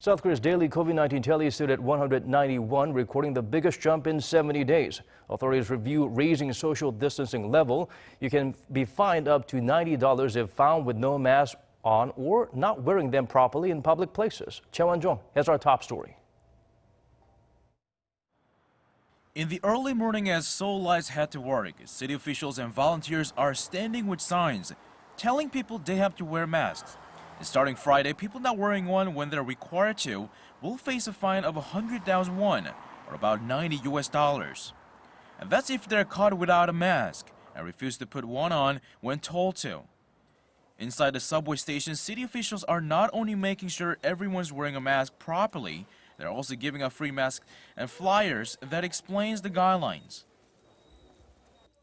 South Korea's daily COVID-19 tally stood at 191, recording the biggest jump in 70 days. Authorities review raising social distancing level. You can be fined up to $90 if found with no mask on or not wearing them properly in public places. Choi Wonjong has our top story. In the early morning as Seoulites head to work, city officials and volunteers are standing with signs telling people they have to wear masks. And starting Friday, people not wearing one when they're required to will face a fine of 100,000 won, or about $90. And that's if they're caught without a mask and refuse to put one on when told to. Inside the subway station, city officials are not only making sure everyone's wearing a mask properly, they're also giving out free masks and flyers that explains the guidelines.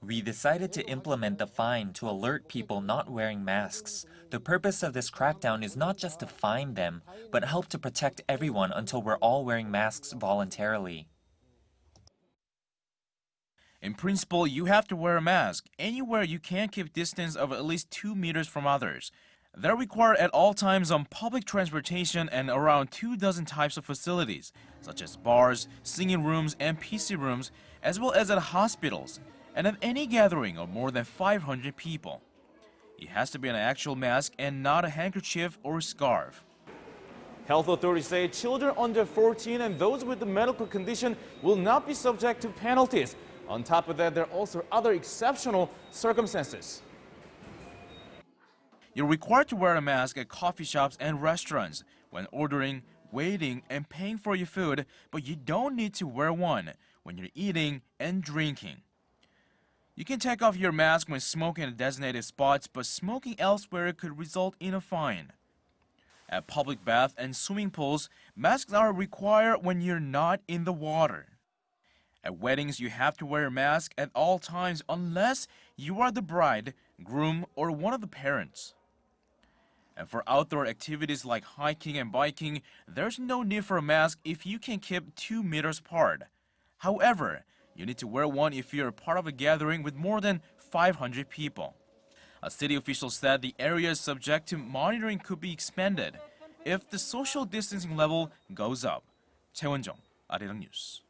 We decided to implement the fine to alert people not wearing masks. The purpose of this crackdown is not just to fine them, but help to protect everyone until we're all wearing masks voluntarily. In principle, you have to wear a mask. Anywhere you can't keep distance of at least 2 meters from others. They're required at all times on public transportation and around 24 types of facilities, such as bars, singing rooms, and PC rooms, as well as at hospitals, and at any gathering of more than 500 people. It has to be an actual mask and not a handkerchief or scarf. Health authorities say children under 14 and those with a medical condition will not be subject to penalties. On top of that, there are also other exceptional circumstances. You're required to wear a mask at coffee shops and restaurants when ordering, waiting, and paying for your food, but you don't need to wear one when you're eating and drinking. You can take off your mask when smoking at designated spots, but smoking elsewhere could result in a fine. At public baths and swimming pools, masks are required when you're not in the water. At weddings, you have to wear a mask at all times unless you are the bride, groom, or one of the parents. And for outdoor activities like hiking and biking, there's no need for a mask if you can keep 2 meters apart. However, you need to wear one if you're part of a gathering with more than 500 people. A city official said the areas subject to monitoring could be expanded if the social distancing level goes up. Choi Wonjong, Arirang News.